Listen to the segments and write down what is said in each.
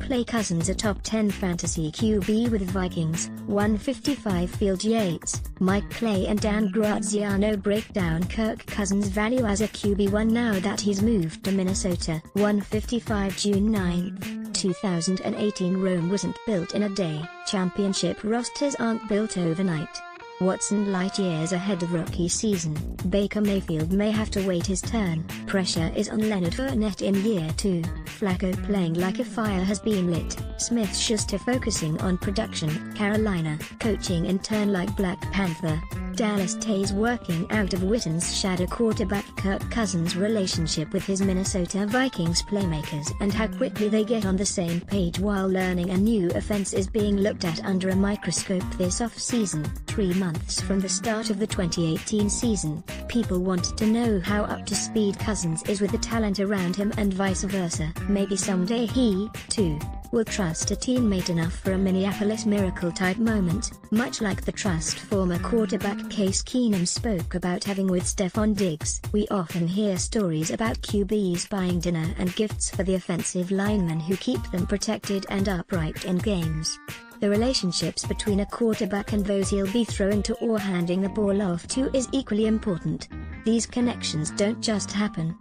playCousins, a top 10 fantasy QB with Vikings, 155 Field. Yates, Mike. Clay and Dan Graziano break down Kirk Cousins' value as a QB1 now that he's moved to Minnesota. 155 June 9, 2018. Rome wasn't built in a day. Championship rosters aren't built overnight. Watson light years ahead of rookie season. Baker Mayfield may have to wait his turn. Pressure is on Leonard Fournette in year 2. Flacco playing like a fire has been lit. Smith-Schuster focusing on production. Carolina coaching in turn like Black Panther. Dallas Tays working out of Witten's shadow. Quarterback Kirk Cousins' relationship with his Minnesota Vikings playmakers and how quickly they get on the same page while learning a new offense is being looked at under a microscope this off-season. 3 months from the start of the 2018 season, people want to know how up to speed Cousins is with the talent around him and vice versa. Maybe someday he, too, will trust a teammate enough for a Minneapolis Miracle-type moment, much like the trust former quarterback Case Keenum spoke about having with Stephon Diggs. We often hear stories about QBs buying dinner and gifts for the offensive linemen who keep them protected and upright in games. The relationships between a quarterback and those he'll be throwing to or handing the ball off to is equally important. These connections don't just happen.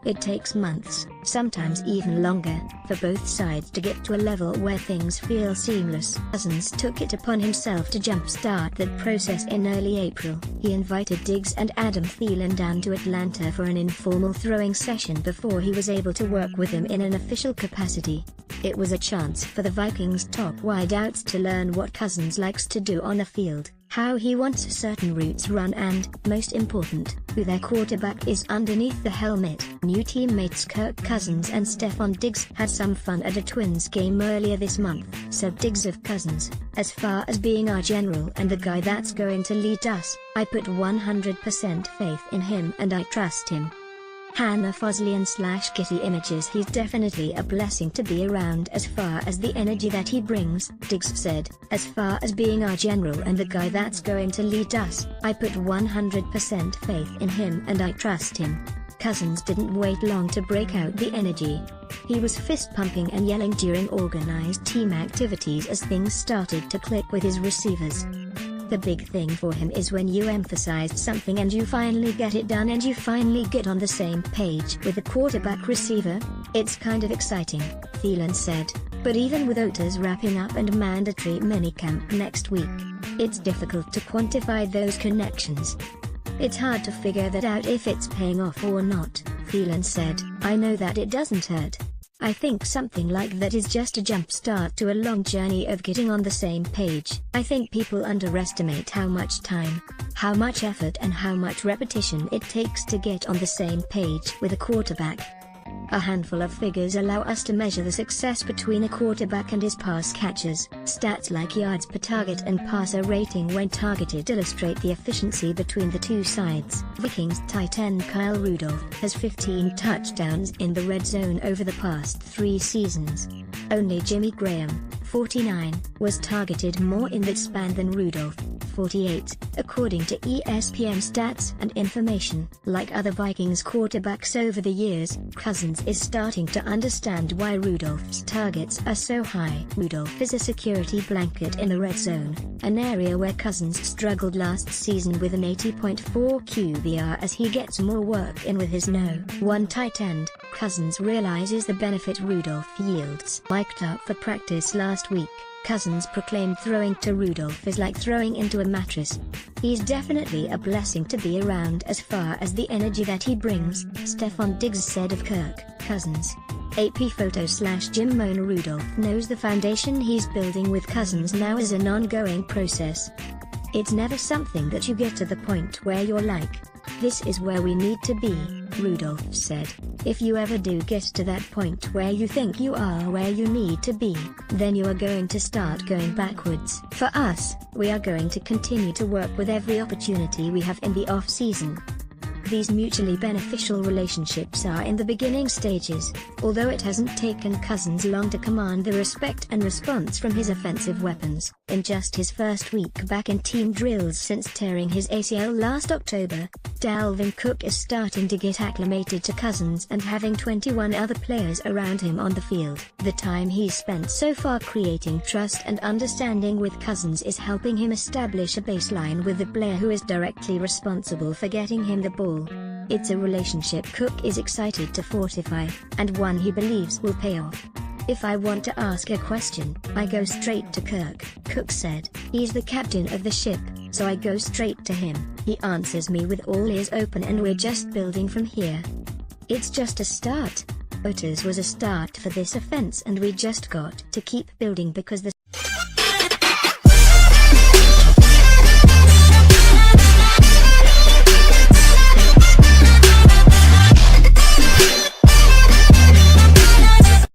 It takes months, sometimes even longer, for both sides to get to a level where things feel seamless. Cousins took it upon himself to jumpstart that process in early April. He invited Diggs and Adam Thielen down to Atlanta for an informal throwing session before he was able to work with them in an official capacity. It was a chance for the Vikings' top wideouts to learn what Cousins likes to do on the field, how he wants certain routes run and, most important, who their quarterback is underneath the helmet. New teammates Kirk Cousins and Stephon Diggs had some fun at a Twins game earlier this month, said Diggs of Cousins. As far as being our general and the guy that's going to lead us, I put 100% faith in him and I trust him. Hannah Foslian/Kitty images. He's definitely a blessing to be around as far as the energy that he brings, Diggs said. As far as being our general and the guy that's going to lead us, I put 100% faith in him and I trust him. Cousins didn't wait long to break out the energy. He was fist-pumping and yelling during organized team activities as things started to click with his receivers. The big thing for him is when you emphasized something and you finally get it done and you finally get on the same page with the quarterback receiver. It's kind of exciting, Thielen said. But even with OTAs wrapping up and mandatory minicamp next week, it's difficult to quantify those connections. It's hard to figure that out if it's paying off or not, Thielen said. I know that it doesn't hurt. I think something like that is just a jump start to a long journey of getting on the same page. I think people underestimate how much time, how much effort and how much repetition it takes to get on the same page with a quarterback. A handful of figures allow us to measure the success between a quarterback and his pass catchers. Stats like yards per target and passer rating when targeted illustrate the efficiency between the two sides. Vikings tight end Kyle Rudolph has 15 touchdowns in the red zone over the past 3 seasons. Only Jimmy Graham, 49, was targeted more in that span than Rudolph, 48, according to ESPN stats and information. Like other Vikings quarterbacks over the years, Cousins is starting to understand why Rudolph's targets are so high. Rudolph is a security blanket in the red zone, an area where Cousins struggled last season with an 80.4 QBR as he gets more work in with his no-1 tight end. Cousins realizes the benefit Rudolph yields. Mic'd up for practice last week, Cousins proclaimed throwing to Rudolph is like throwing into a mattress. He's definitely a blessing to be around as far as the energy that he brings, Stephon Diggs said of Kirk Cousins. AP photo/Jim Mona. Rudolph knows the foundation he's building with Cousins now is an ongoing process. It's never something that you get to the point where you're like, this is where we need to be, Rudolph said. If you ever do get to that point where you think you are where you need to be, then you are going to start going backwards. For us, we are going to continue to work with every opportunity we have in the off-season. These mutually beneficial relationships are in the beginning stages, although it hasn't taken Cousins long to command the respect and response from his offensive weapons. In just his first week back in team drills since tearing his ACL last October, Dalvin Cook is starting to get acclimated to Cousins and having 21 other players around him on the field. The time he's spent so far creating trust and understanding with Cousins is helping him establish a baseline with the player who is directly responsible for getting him the ball. It's a relationship Cook is excited to fortify, and one he believes will pay off. "If I want to ask a question, I go straight to Kirk," Cook said. "He's the captain of the ship, so I go straight to him. He answers me with all ears open and we're just building from here. It's just a start. Otis was a start for this offense and we just got to keep building because the